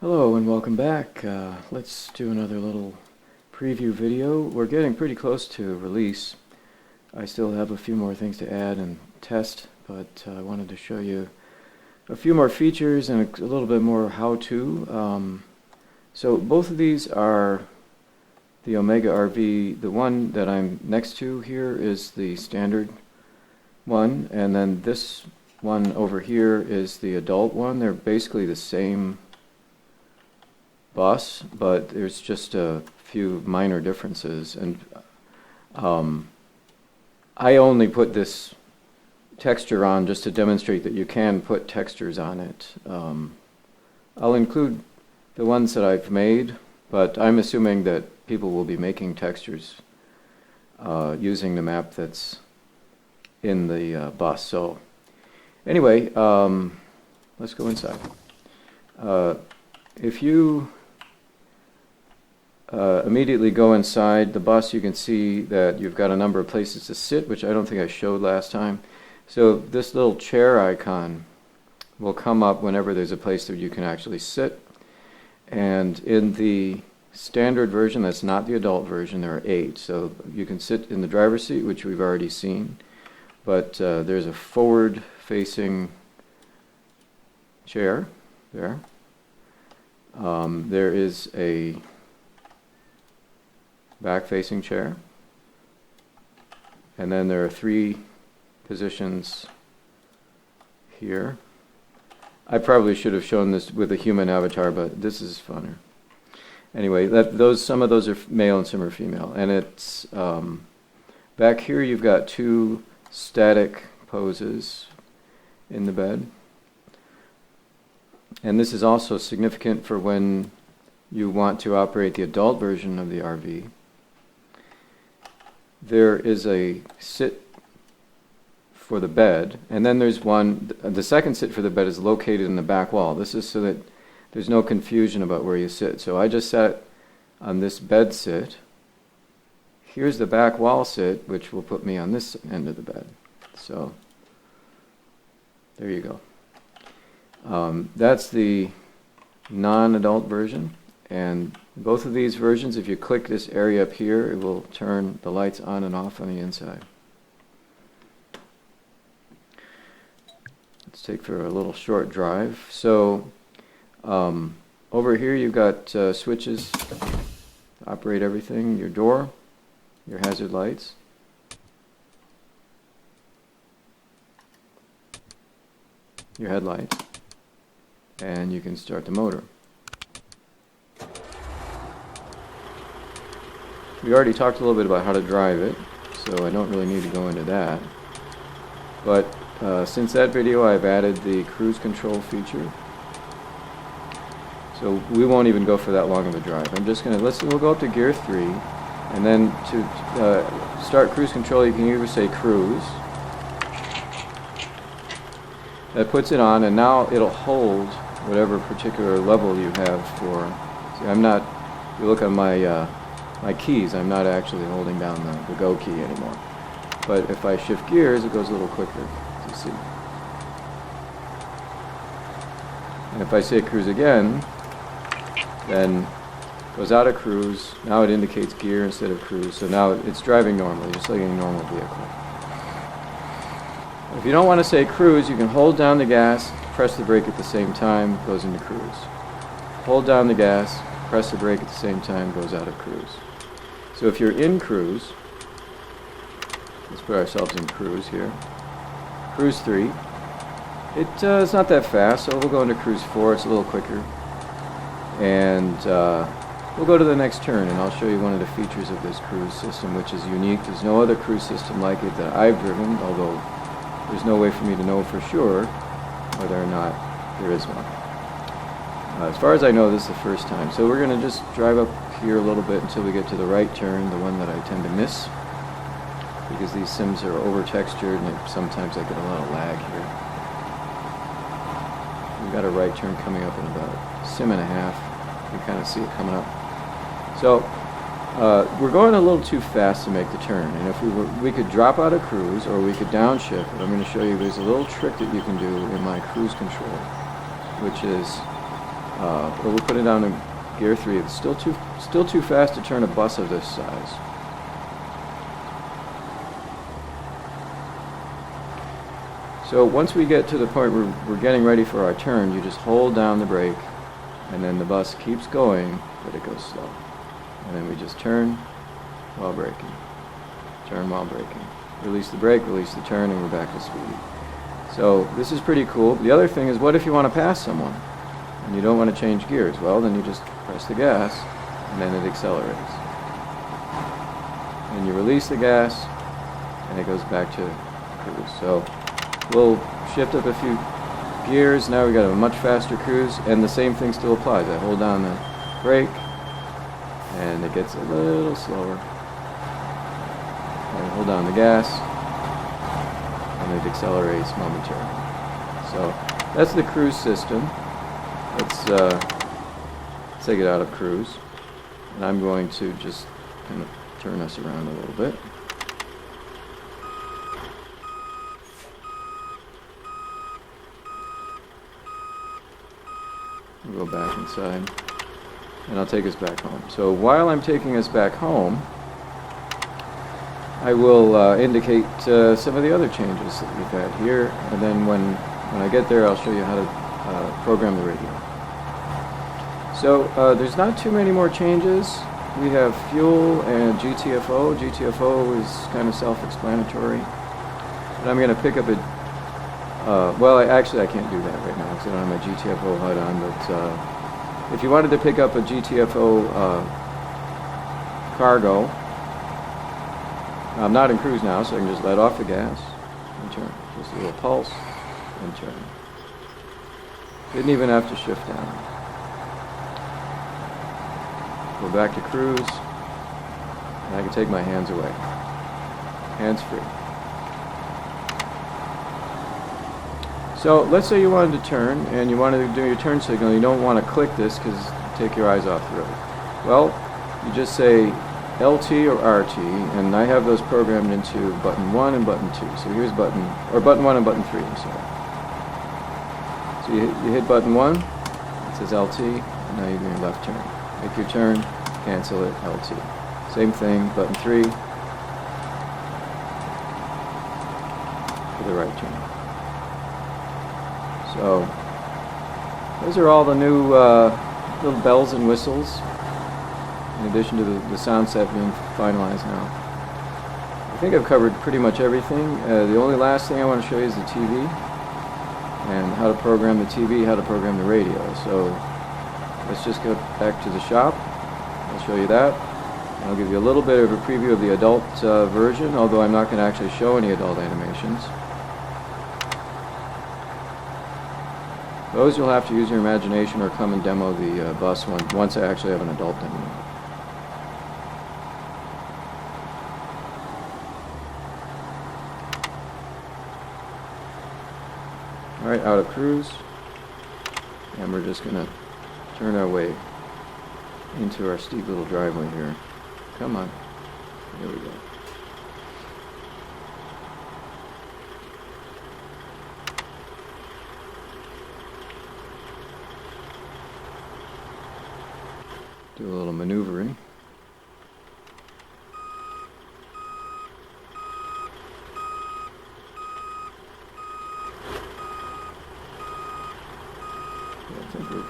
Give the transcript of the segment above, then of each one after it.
Hello and welcome back. Let's do another little preview video. We're getting pretty close to release. I still have a few more things to add and test, but I wanted to show you a few more features and a little bit more how-to. So both of these are the Omega RV. The one that I'm next to here is the standard one, and then this one over here is the adult one. They're basically the same bus, but there's just a few minor differences, and I only put this texture on just to demonstrate that you can put textures on it. I'll include the ones that I've made, but I'm assuming that people will be making textures using the map that's in the bus. So anyway, let's go inside. If you immediately go inside the bus, you can see that you've got a number of places to sit, which I don't think I showed last time. So this little chair icon will come up whenever there's a place that you can actually sit. And in the standard version, that's not the adult version, there are 8. So you can sit in the driver's seat, which we've already seen. But there's a forward-facing chair there. There is a back-facing chair, and then there are 3 positions here. I probably should have shown this with a human avatar, but this is funner. Anyway, some of those are male and some are female, and it's back here you've got 2 static poses in the bed, and this is also significant for when you want to operate the adult version of the RV. There is a sit for the bed, and then there's one, the second sit for the bed is located in the back wall. This is so that there's no confusion about where you sit. So I just sat on this bed sit. Here's the back wall sit, which will put me on this end of the bed. So there you go. That's the non-adult version. And both of these versions, if you click this area up here, it will turn the lights on and off on the inside. Let's take for a little short drive. So over here you've got switches to operate everything, your door, your hazard lights, your headlights, and you can start the motor. We already talked a little bit about how to drive it, so I don't really need to go into that. But since that video, I've added the cruise control feature. So we won't even go for that long of a drive. I'm just going to, we'll go up to gear 3, and then to start cruise control, you can either say cruise. That puts it on, and now it'll hold whatever particular level you have for. See, I'm not, if you look on my keys, I'm not actually holding down the go key anymore. But if I shift gears, it goes a little quicker to see. And if I say cruise again, then it goes out of cruise. Now it indicates gear instead of cruise. So now it's driving normally, just like any normal vehicle. If you don't want to say cruise, you can hold down the gas, press the brake at the same time, it goes into cruise. Hold down the gas, press the brake at the same time, goes out of cruise. So if you're in cruise, let's put ourselves in cruise here. Cruise 3. It's not that fast, so we'll go into cruise 4. It's a little quicker. And we'll go to the next turn, and I'll show you one of the features of this cruise system, which is unique. There's no other cruise system like it that I've driven, although there's no way for me to know for sure whether or not there is one. As far as I know, this is the first time. So we're going to just drive up here a little bit until we get to the right turn, the one that I tend to miss, because these sims are over-textured and sometimes I get a lot of lag here. We've got a right turn coming up in about a sim and a half. You can kind of see it coming up. So we're going a little too fast to make the turn, and if we could drop out of cruise or we could downshift. But I'm going to show you there's a little trick that you can do in my cruise control, which is but we'll put it down in gear 3. It's still too fast to turn a bus of this size. So once we get to the point where we're getting ready for our turn, you just hold down the brake, and then the bus keeps going, but it goes slow. And then we just turn while braking. Turn while braking. Release the brake, release the turn, and we're back to speed. So this is pretty cool. The other thing is, what if you want to pass someone and you don't want to change gears? Well, then you just press the gas, and then it accelerates. And you release the gas, and it goes back to cruise. So we'll shift up a few gears. Now we've got a much faster cruise, and the same thing still applies. I hold down the brake, and it gets a little slower. I hold down the gas, and it accelerates momentarily. So that's the cruise system. Let's take it out of cruise, and I'm going to just kind of turn us around a little bit. We'll go back inside, and I'll take us back home. So while I'm taking us back home, I will indicate some of the other changes that we've had here, and then when I get there, I'll show you how to program the radio. So there's not too many more changes. We have fuel and GTFO. GTFO is kind of self-explanatory, but I'm going to pick up a well, actually I can't do that right now because I don't have my GTFO HUD on, but if you wanted to pick up a GTFO cargo, I'm not in cruise now, so I can just let off the gas and turn. Just a little pulse and turn. Didn't even have to shift down. Go back to cruise, and I can take my hands away. Hands free. So let's say you wanted to turn, and you wanted to do your turn signal. You don't want to click this because take your eyes off the road. Well, you just say LT or RT, and I have those programmed into button 1 and button 2. So here's button 1 and button 3, I'm sorry. So you hit button 1, it says LT, and now you're doing left turn. Make your turn, cancel it, LT. Same thing, button 3, for the right turn. So those are all the new little bells and whistles, in addition to the sound set being finalized now. I think I've covered pretty much everything. The only last thing I want to show you is the TV, and how to program the TV, how to program the radio. So let's just go back to the shop. I'll show you that. And I'll give you a little bit of a preview of the adult version, although I'm not going to actually show any adult animations. Those you'll have to use your imagination or come and demo the bus once I actually have an adult demo. Alright, out of cruise, and we're just going to turn our way into our steep little driveway here. Come on. Here we go. Do a little maneuvering. I think we're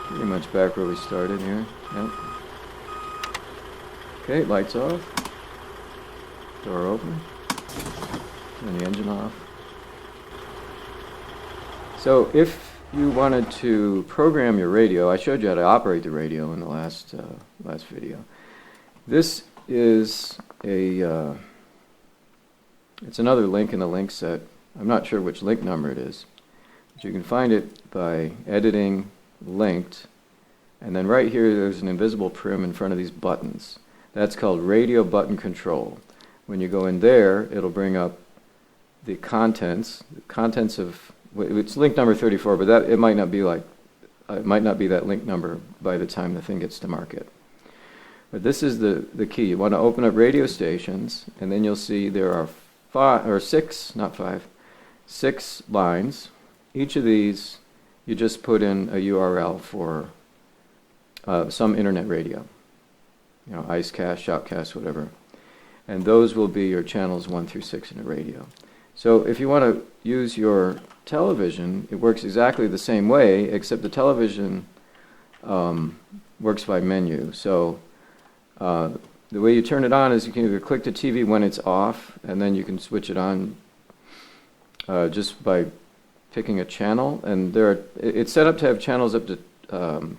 pretty much back where we started here. Yep. Okay, lights off. Door open. Turn the engine off. So if you wanted to program your radio, I showed you how to operate the radio in the last video. This is it's another link in the link set. I'm not sure which link number it is, but you can find it by editing linked, and then right here there's an invisible prim in front of these buttons. That's called radio button control. When you go in there, it'll bring up the contents of, it's link number 34, but it might not be that link number by the time the thing gets to market. But this is the key. You want to open up radio stations, and then you'll see there are 6 lines. Each of these you just put in a URL for some internet radio, Icecast, Shoutcast, whatever. And those will be your channels 1 through 6 in a radio. So if you want to use your television, it works exactly the same way, except the television works by menu. So the way you turn it on is you can either click the TV when it's off, and then you can switch it on just by picking a channel. And it's set up to have channels up to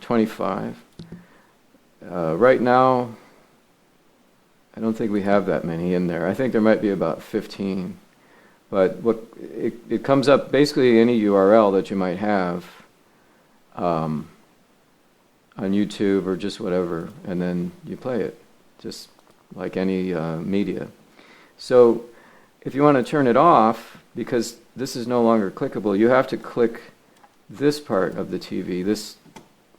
25. Right now, I don't think we have that many in there. I think there might be about 15. But it comes up basically any URL that you might have on YouTube or just whatever, and then you play it, just like any media. So if you want to turn it off, because this is no longer clickable, you have to click this part of the TV, this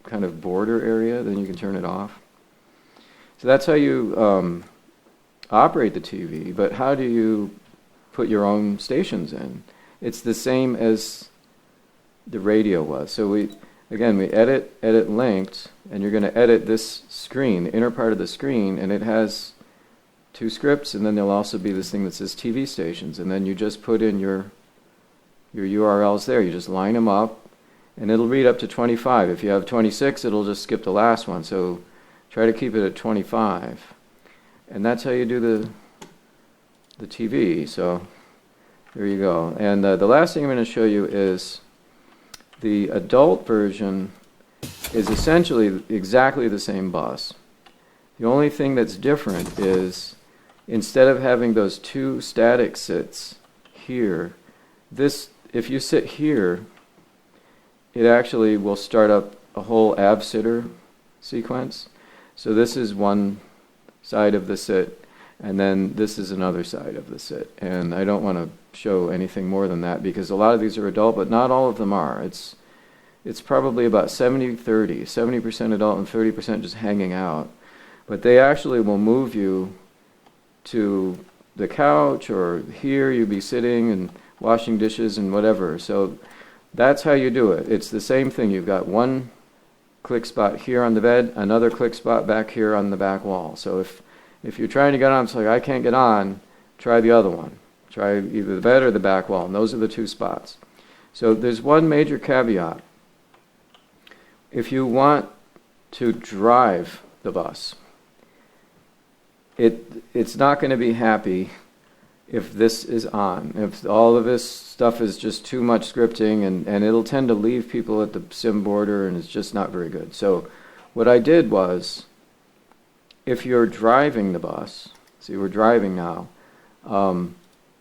kind of border area, then you can turn it off. So that's how you operate the TV, but how do you put your own stations in? It's the same as the radio was. So we edit linked, and you're going to edit this screen, the inner part of the screen, and it has 2 scripts, and then there'll also be this thing that says TV stations, and then you just put in your URLs there. You just line them up, and it'll read up to 25. If you have 26, it'll just skip the last one. So try to keep it at 25. And that's how you do the TV. So there you go. And the last thing I'm going to show you is the adult version is essentially exactly the same bus. The only thing that's different is instead of having those 2 static sits here, if you sit here, it actually will start up a whole AVSITR sequence. So this is one side of the sit, and then this is another side of the sit. And I don't want to show anything more than that because a lot of these are adult, but not all of them are. It's probably about 70-30, 70% adult and 30% just hanging out. But they actually will move you to the couch, or here you'll be sitting and washing dishes and whatever. So that's how you do it. It's the same thing. You've got one click spot here on the bed, another click spot back here on the back wall. So if you're trying to get on, it's like, I can't get on, try the other one. Try either the bed or the back wall, and those are the 2 spots. So there's one major caveat. If you want to drive the bus, it's not going to be happy if this is on. If all of this stuff is just too much scripting, and it'll tend to leave people at the sim border, and it's just not very good. So what I did was, if you're driving the bus, see we're driving now,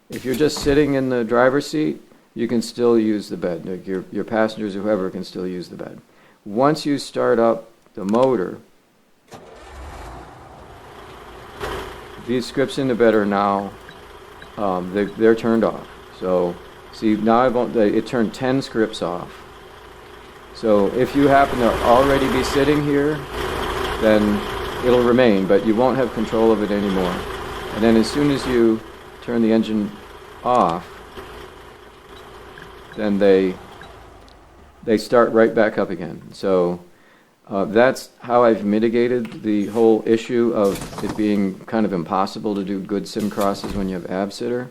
if you're just sitting in the driver's seat, you can still use the bed. Like your passengers or whoever can still use the bed. Once you start up the motor, these scripts in the bed are now, they're turned off. So see, now it turned 10 scripts off. So if you happen to already be sitting here, then it'll remain, but you won't have control of it anymore. And then as soon as you turn the engine off, then they start right back up again. So that's how I've mitigated the whole issue of it being kind of impossible to do good sim crosses when you have AVSITR.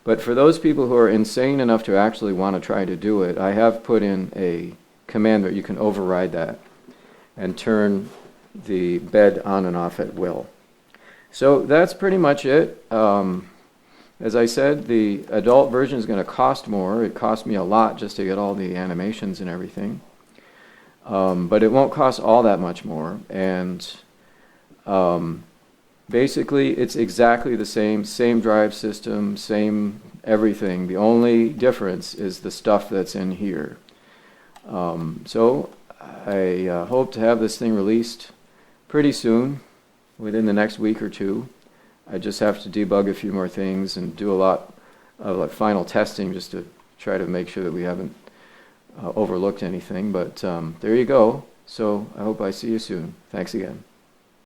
But for those people who are insane enough to actually want to try to do it, I have put in a command that you can override that and turn the bed on and off at will. So that's pretty much it. As I said, the adult version is going to cost more. It cost me a lot just to get all the animations and everything. But it won't cost all that much more. And basically, it's exactly the same drive system, same everything. The only difference is the stuff that's in here. So I hope to have this thing released pretty soon, within the next week or 2. I just have to debug a few more things and do a lot of final testing just to try to make sure that we haven't overlooked anything. But there you go. So I hope I see you soon. Thanks again.